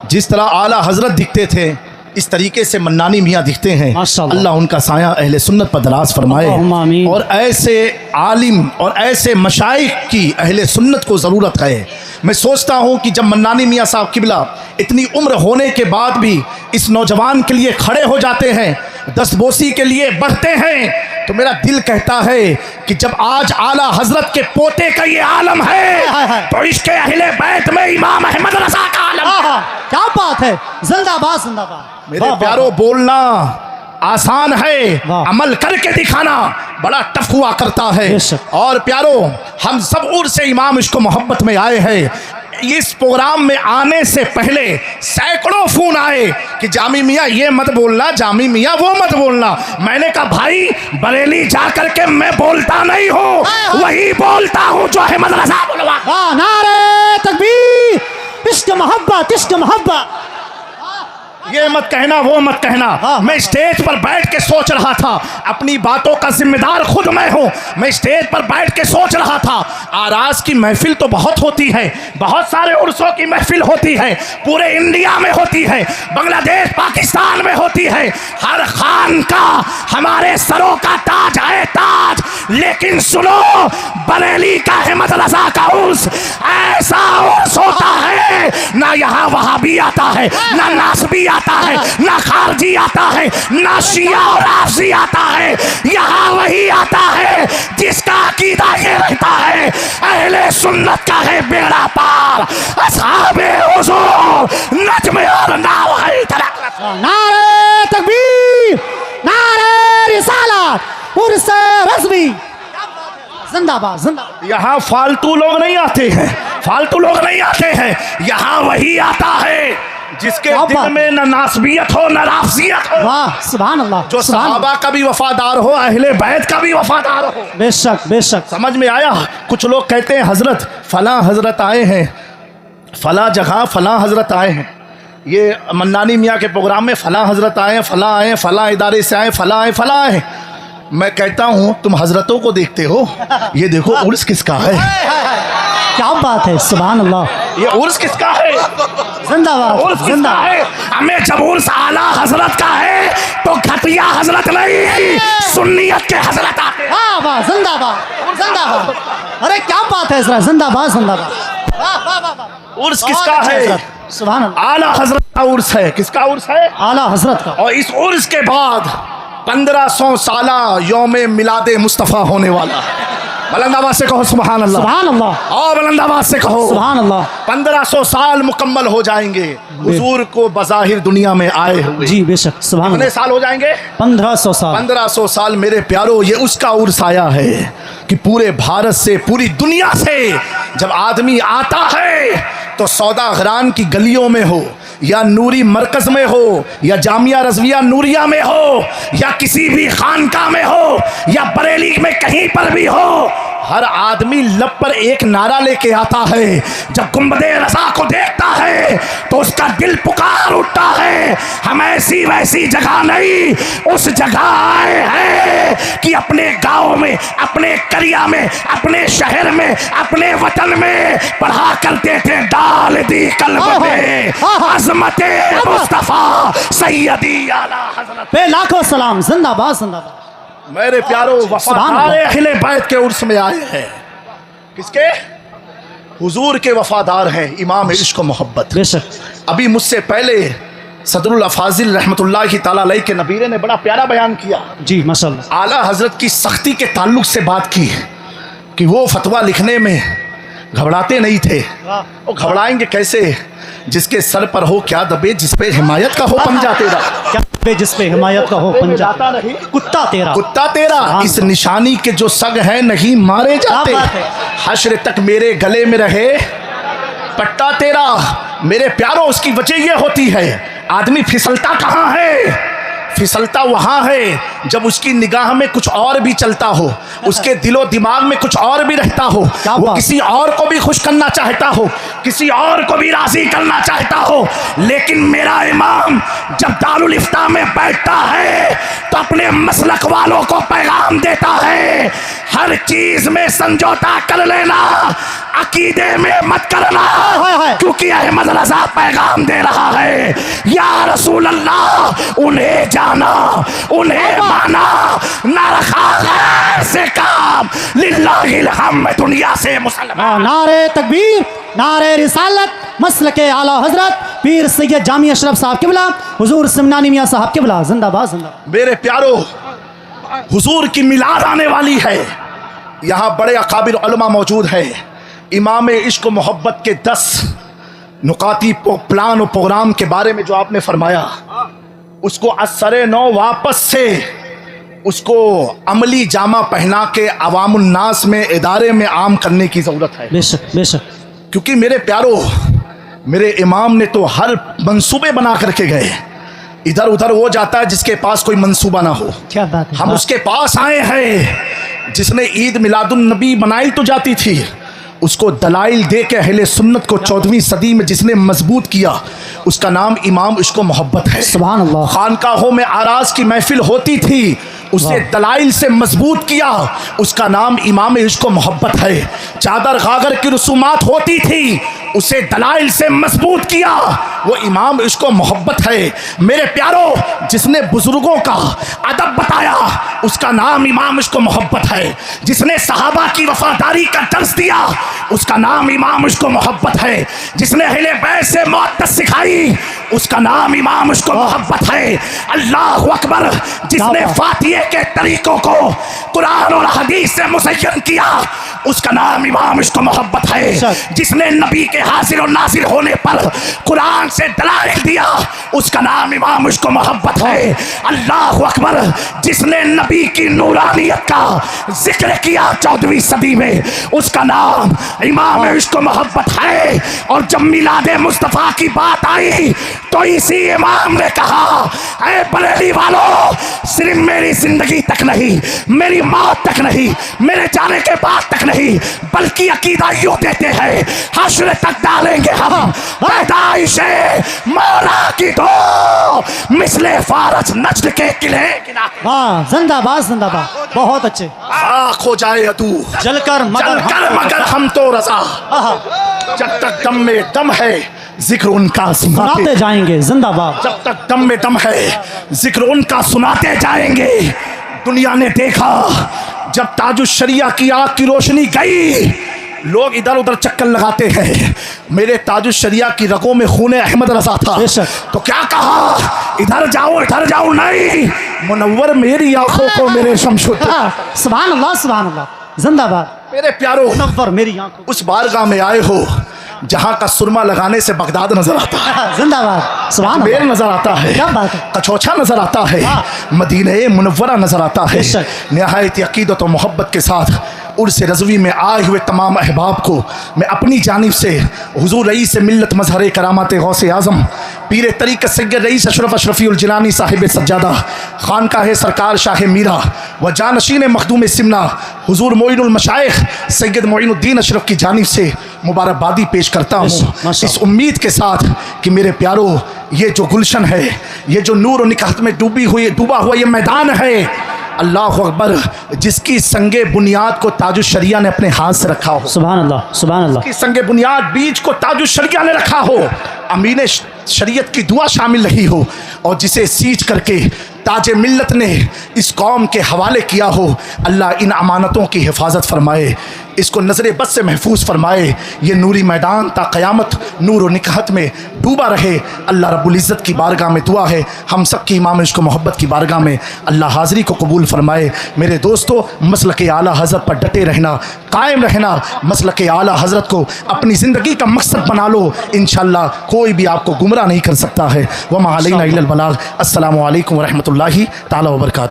जिस तरह आला हजरत दिखते थे इस तरीके से मन्नानी मियाँ दिखते हैं। अल्लाह उनका साया अहले सुन्नत पर दराज फरमाए और ऐसे आलिम और ऐसे मशाइख की अहले सुन्नत को ज़रूरत है। मैं सोचता हूँ कि जब मन्नानी मियाँ साहब किबला इतनी उम्र होने के बाद भी इस नौजवान के लिए खड़े हो जाते हैं, दस्तबोसी के लिए बढ़ते हैं, तो मेरा दिल कहता है कि जब आज आला हजरत के पोते का ये आलम है तो इसके अहले बैत में इमाम अहमद रज़ा का आलम है। क्या बात है, जिंदाबाद जिंदाबाद। मेरे प्यारो, बोलना आसान है, अमल करके दिखाना बड़ा टफ हुआ करता है। और प्यारो, हम सब उर से इमाम इश्क मोहब्बत में आए हैं। इस प्रोग्राम में आने से पहले सैकड़ों फोन आए कि जामी मियाँ ये मत बोलना, जामी मियाँ वो मत बोलना। मैंने कहा भाई, बरेली जा करके मैं बोलता नहीं हूँ, वही बोलता हूँ जो अहमद रज़ा बुलवा। नारे तकबीर, इश्क मोहब्बत, इश्क मोहब्बत। ये मत कहना, वो मत कहना। मैं स्टेज पर बैठ के सोच रहा था, अपनी बातों का जिम्मेदार खुद मैं हूँ। मैं स्टेज पर बैठ के सोच रहा था, आराज की महफिल तो बहुत होती है, बहुत सारे उर्सों की महफिल होती है, पूरे इंडिया में होती है, बांग्लादेश पाकिस्तान में होती है। हर खान का हमारे सरों का ताज है ताज, लेकिन सुनो, बरेली का अहमद रज़ा का उर्स ऐसा उर्स होता है, ना यहाँ वहाबी आता है, ना नासबी आता है, ना खारजी आता है, ना शिया और आफजी आता है। यहाँ वही आता है जिसका अकीदा ये रहता है, अहले सुन्नत का है बेड़ा पार, असहाबे हुजूर नज्म और नाव है तरक्कत। नारे तकबीर, नारे रिसालत, उर्स रज़वी, जिंदाबाद जिंदाबाद। यहाँ फालतू लोग नहीं आते हैं, फालतू लोग नहीं आते हैं, यहाँ वही आता है जिसके दिल में न नासबियत हो न राफसियत हो। वाह, सुभान अल्लाह। जो सहाबा का भी वफादार हो, अहले बैत का भी वफादार हो। बेशक बेशक। समझ में आया? कुछ लोग कहते हैं हजरत फला हजरत आए हैं, फला जगह फला हजरत आए हैं, ये मन्नानी मियाँ के प्रोग्राम में फला हजरत आए, फला आए, फला इदारे से आए, फला आए, फला आए। मैं कहता हूँ तुम हजरतों को देखते हो, ये देखो उर्स किसका है। क्या बात है, सुभान अल्लाह। ये उर्स किसका है? जिंदाबाद उर्स किसका है? हमें जब उर्स आला हजरत का है तो घटिया हजरत नहीं, सुन्नियत के हजरत आते हैं। वाह वाह, जिंदाबाद जिंदाबाद। अरे क्या बात है, जरा जिंदाबाद जिंदाबाद। वाह वाह वाह। उर्स किसका है? सुभान अल्लाह। आला हजरत का उर्स है। किसका उर्स है? आला हजरत का। और इस उर्स के बाद 1500 साला यौमे मिलादे मुस्तफ़ा होने वाला है। बुलंदाबाद से कहो सुभान अल्लाह, सुभान अल्लाह। और बुलंदाबाद से कहो सुभान अल्लाह। 1500 साल मुकम्मल हो जाएंगे हुजूर को बज़ाहिर दुनिया में आए हुए। जी बेशक, सुभान अल्लाह। कितने साल हो जाएंगे? 1500 साल। 1500 साल। मेरे प्यारो, ये उसका उर्स आया है कि पूरे भारत से, पूरी दुनिया से जब आदमी आता है तो सौदागरान की गलियों में हो, या नूरी मरकज में हो, या जामिया रज़विया नूरिया में हो, या किसी भी खानका में हो, या बरेली में कहीं पर भी हो, हर आदमी लब पर एक नारा लेके आता है। जब गुंबदे रज़ा को देखता है तो उसका दिल पुकार उठता है, हम ऐसी वैसी जगह नहीं, उस जगह आए हैं कि अपने गांव में, अपने करिया में, अपने शहर में, अपने वतन में पढ़ा करते थे डाल दी कल्ब में अज़मते मुस्तफ़ा सैयदी आला हज़रत पे लाखों सलाम। जिंदाबाद जिंदाबाद। मेरे प्यारो, वफादार अहले बैत के उर्स में आए हैं। किसके? हुजूर के वफादार हैं, इमाम इश्क मोहब्बत। बेशक। अभी मुझसे पहले सदरुल अफाजिल रहमतुल्लाहि ताला अलैह के नबीरे ने बड़ा प्यारा बयान किया। जी माशाअल्लाह। आला हजरत की सख्ती के ताल्लुक से बात की कि वो फतवा लिखने में घबराते नहीं थे। वो घबराएंगे कैसे? जिसके सर पर हो क्या दबे, जिस पे हिमायत का हो पंजा तेरा, क्या दबे जिस पे हिमायत का हो पंजा, कुत्ता तेरा, कुत्ता तेरा। इस निशानी के जो सग है नहीं मारे जाते, हश्र तक मेरे गले में रहे पट्टा तेरा। मेरे प्यारो, उसकी वजह ये होती है, आदमी फिसलता कहाँ है? फिसलता वहाँ है जब उसकी निगाह में कुछ और भी चलता हो, उसके दिलो दिमाग में कुछ और भी रहता हो, वो किसी और को भी खुश करना चाहता हो, किसी और को भी राजी करना चाहता हो। लेकिन मेरा इमाम जब दारुल इफ्ता में बैठता है तो अपने मसलक वालों को पैगाम देता है, हर चीज में समझौता कर लेना, अकीदे में मत करना, क्योंकि अहमद रजा पैगाम दे रहा है, या रसूल अल्लाह उन्हें जाना, उन्हें माना, ना रखा गैर से काम, लिल्लाहिल हम्द दुनिया से मुसलमान। नारे तकबीर, नारे रिसालत, मसलके आला हजरत पीर सैयद जामी अशरफ साहब किबला, हुजूर सिमनानी मियाँ साहब किबला, जिंदाबाद जिंदाबाद। मेरे प्यारो, हुजूर की मिलाद आने वाली है, यहाँ बड़े अकाबिर उलमा मौजूद है। इमाम इश्क मोहब्बत के 10 नुकाती प्लान और प्रोग्राम के बारे में जो आपने फरमाया, उसको असरे नौ वापस से उसको अमली जामा पहना के अवामुन्नास में, इदारे में आम करने की ज़रूरत है। बेशक बेशक, क्योंकि मेरे प्यारो, मेरे इमाम ने तो हर मंसूबे बना करके गए, इधर उधर वो जाता है जिसके पास कोई मंसूबा ना हो। क्या बात है। हम उसके पास आए हैं जिसने ईद मिलादुन नबी मनाई तो जाती थी, उसको दलाइल दे के अहले सुन्नत को 14वीं सदी में जिसने मजबूत किया, उसका नाम इमाम इश्क मोहब्बत है। सुभान अल्लाह। खानकाहों में आराज की महफिल होती थी, उसे दलाइल से मजबूत किया, उसका नाम इमाम इश्क मोहब्बत है। चादर गागर की रसूमात होती थी, उसे दलाइल से मजबूत किया, वो इमाम इश्क मोहब्बत है। मेरे प्यारो, जिसने बुजुर्गों का अदब बताया, उसका नाम इमाम इश्क मोहब्बत है। जिसने सहाबा की वफादारी का दर्स दिया, उसका नाम इमाम इश्क मोहब्बत है। जिसने अहले बैत से मोहब्बत सिखाई, उसका नाम इमाम इश्क मोहब्बत है। अल्लाह अकबर। जिसने फातिहे के तरीकों को कुरान और हदीस से मुज़य्यन किया, उसका नाम इमाम इश्क मोहब्बत है। जिसने नबी के हाजिर और नाजिर होने पर कुरान से दलाइल दिया, उसका नाम इमाम इश्क मोहब्बत है। अल्लाह अकबर। जिसने नबी की नूरानियत का जिक्र किया 14वीं सदी में, उसका नाम इमाम इश्क मोहब्बत है। और जब मिलादे मुस्तफ़ा की बात आई तो इसी इमाम ने कहा, ऐ बरेली वालों, सिर्फ मेरी जिंदगी तक नहीं, मेरी मौत तक नहीं, मेरे जाने के बाद तक नहीं, बल्कि अकीदा यूं देते हैं, हश्र तक डालेंगे हम पैदाइशे मौला की दो मिसले फारस नज्द के किले। वाह, जिंदाबाद जिंदाबाद, बहुत अच्छे। आँख हो जाए तू जलकर मगर हम तो रजा, जब तक दम में दम है जिक्र उनका सुनाते जाएंगे। जिंदाबाद। जब तक दम में दम है जिक्र उनका सुनाते जाएंगे। दुनिया ने देखा जब ताजुश शरिया की आग की रोशनी गई, लोग इधर उधर चक्कर लगाते हैं। मेरे ताजुश शरिया की रगों में खूने अहमद रजा था, तो क्या कहा, इधर जाओ नहीं, मुनव्वर मेरी आंखों को मेरे शमशुद। सुभान अल्लाह सुभान अल्लाह, जिंदाबाद। मेरे प्यारो, मुनव्वर मेरी आंखों। उस बारगाह में आए हो जहाँ का सुरमा लगाने से बगदाद नजर आता है, जिंदाबाद। सुभान अजमेर नजर आता है, क्या बात है, कछोछा नजर आता है, मदीने मुनव्वरा नजर आता है। निहायत अकीदत और मोहब्बत के साथ उर्स रज़वी में आए हुए तमाम अहबाब को मैं अपनी जानिब से हुजूर रईस मिल्लत मजहर करामात गौसे आज़म पीर तरीक़त सैयद रईस अशरफ अशरफ़ीउल जिलानी साहिब सज्जादा खानकाह सरकार शाह मीरा व जानशीन मखदूम सिमना हुजूर मोइनुल मशाइख सैयद मोइनुद्दीन अशरफ की जानिब से मुबारकबादी पेश करता हूँ, इस उम्मीद के साथ कि मेरे प्यारो, ये जो गुलशन है, ये जो नूर और निकाहत में डूबा हुआ ये मैदान है, अल्लाह अकबर, जिसकी संगे बुनियाद को ताजुश शरिया ने अपने हाथ से रखा हो, सुभान अल्लाह सुभान अल्लाह, जिसकी संगे बुनियाद बीज को ताजुश शरिया ने रखा हो, अमीन शरीयत की दुआ शामिल रही हो, और जिसे सींच करके ताज मिल्लत ने इस कौम के हवाले किया हो, अल्लाह इन अमानतों की हिफाजत फरमाए, इसको नज़र बद से महफूज फरमाए। ये नूरी मैदान ता क़यामत नूर व निकाहत में डूबा रहे। अल्लाह रब्बुल इज़्ज़त की बारगाह में दुआ है, हम सब की इमाम इश्क मोहब्बत की बारगाह में अल्लाह हाज़री को कबूल फरमाए। मेरे दोस्तों, मसलक आला हज़रत पर डटे रहना, कायम रहना, मसलक आला हज़रत को अपनी ज़िंदगी का मकसद बना लो, इंशाअल्लाह कोई भी आपको गुमराह नहीं कर सकता है। वमा अलैना इल्लल बलाग। अस्सलामु अलैकुम व रहमतुल्लाहि ताला व बरकातहू।